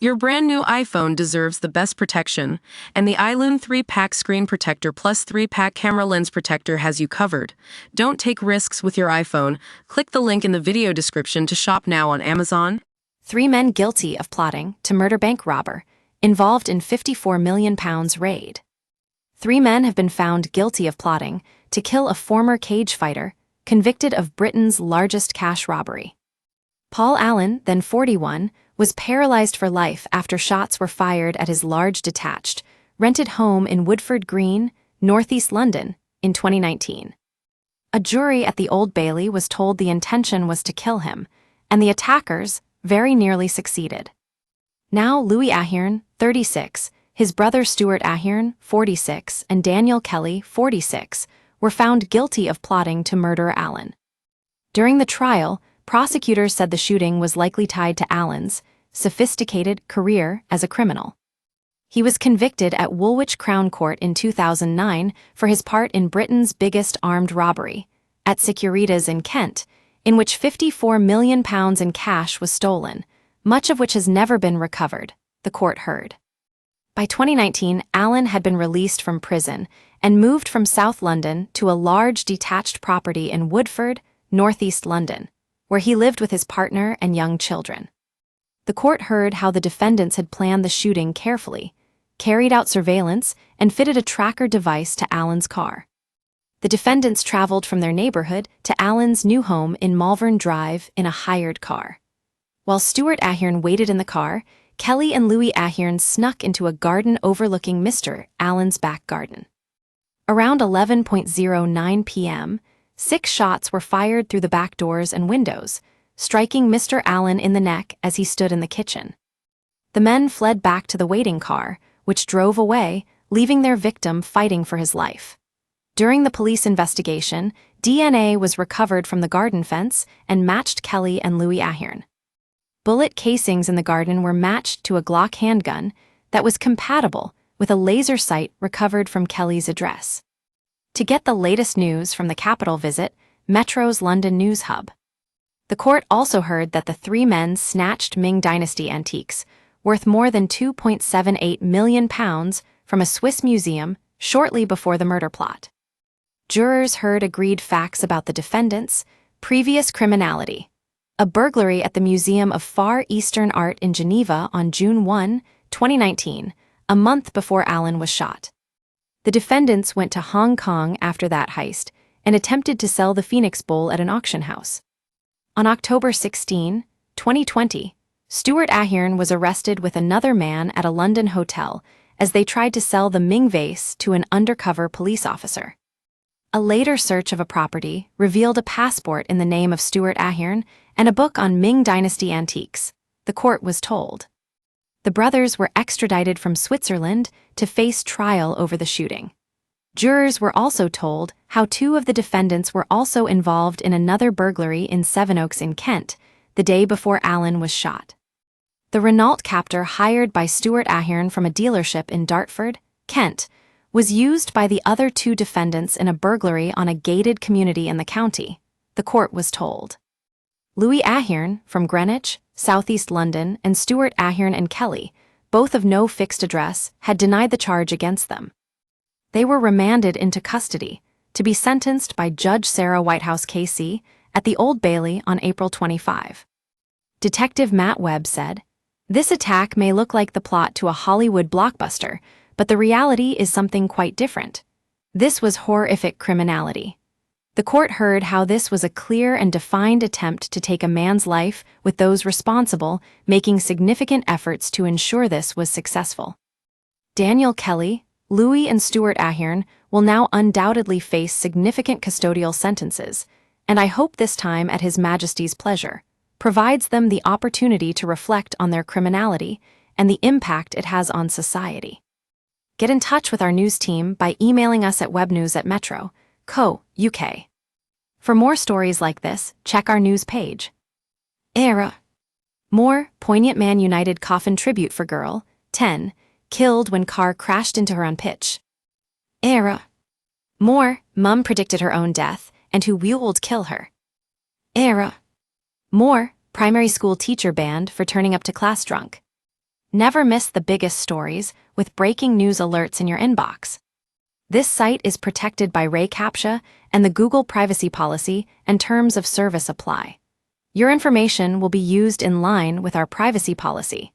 Your brand new iPhone deserves the best protection, and the iLune 3-Pack Screen Protector plus 3-Pack Camera Lens Protector has you covered. Don't take risks with your iPhone. Click the link in the video description to shop now on Amazon. 3 men guilty of plotting to murder bank robber, involved in £54 million raid. 3 men have been found guilty of plotting to kill a former cage fighter, convicted of Britain's largest cash robbery. Paul Allen, then 41, was paralyzed for life after shots were fired at his large detached, rented home in Woodford Green, northeast London, in 2019. A jury at the Old Bailey was told the intention was to kill him, and the attackers very nearly succeeded. Now Louis Ahern, 36, his brother Stuart Ahern, 46, and Daniel Kelly, 46, were found guilty of plotting to murder Allen. During the trial, prosecutors said the shooting was likely tied to Allen's sophisticated career as a criminal. He was convicted at Woolwich Crown Court in 2009 for his part in Britain's biggest armed robbery, at Securitas in Kent, in which £54 million in cash was stolen, much of which has never been recovered, the court heard. By 2019, Allen had been released from prison and moved from South London to a large detached property in Woodford, northeast London, where he lived with his partner and young children. The court heard how the defendants had planned the shooting carefully, carried out surveillance, and fitted a tracker device to Allen's car. The defendants traveled from their neighborhood to Allen's new home in Malvern Drive in a hired car. While Stuart Ahern waited in the car, Kelly and Louis Ahern snuck into a garden overlooking Mr. Allen's back garden. Around 11:09 p.m., 6 shots were fired through the back doors and windows, striking Mr. Allen in the neck as he stood in the kitchen. The men fled back to the waiting car, which drove away, leaving their victim fighting for his life. During the police investigation, DNA was recovered from the garden fence and matched Kelly and Louis Ahern. Bullet casings in the garden were matched to a Glock handgun that was compatible with a laser sight recovered from Kelly's address. To get the latest news from the Capitol, visit Metro's London News Hub. The court also heard that the 3 men snatched Ming Dynasty antiques, worth more than £2.78 million, from a Swiss museum shortly before the murder plot. Jurors heard agreed facts about the defendants' previous criminality: a burglary at the Museum of Far Eastern Art in Geneva on June 1, 2019, a month before Allen was shot. The defendants went to Hong Kong after that heist and attempted to sell the Phoenix Bowl at an auction house. On October 16, 2020, Stuart Ahern was arrested with another man at a London hotel as they tried to sell the Ming vase to an undercover police officer. A later search of a property revealed a passport in the name of Stuart Ahern and a book on Ming Dynasty antiques, the court was told. The brothers were extradited from Switzerland to face trial over the shooting. Jurors were also told how 2 of the defendants were also involved in another burglary in Sevenoaks in Kent, the day before Allen was shot. The Renault Captor hired by Stuart Ahern from a dealership in Dartford, Kent, was used by the other 2 defendants in a burglary on a gated community in the county, the court was told. Louis Ahern, from Greenwich, southeast London, and Stuart Ahern and Kelly, both of no fixed address, had denied the charge against them. They were remanded into custody to be sentenced by Judge Sarah Whitehouse KC at the Old Bailey on April 25. Detective Matt Webb said, "This attack may look like the plot to a Hollywood blockbuster, but the reality is something quite different. This was horrific criminality." The court heard how this was a clear and defined attempt to take a man's life, with those responsible making significant efforts to ensure this was successful. Daniel Kelly, Louis and Stuart Ahern will now undoubtedly face significant custodial sentences, and I hope this time at His Majesty's pleasure provides them the opportunity to reflect on their criminality and the impact it has on society. Get in touch with our news team by emailing us at webnews@metro.co.uk. For more stories like this, check our news page. Era. More poignant Man United coffin tribute for girl, 10, killed when car crashed into her on pitch. Era. More, mum predicted her own death, and who would kill her. Era. More, primary school teacher banned for turning up to class drunk. Never miss the biggest stories with breaking news alerts in your inbox. This site is protected by Ray CAPTCHA, and the Google privacy policy and terms of service apply. Your information will be used in line with our privacy policy.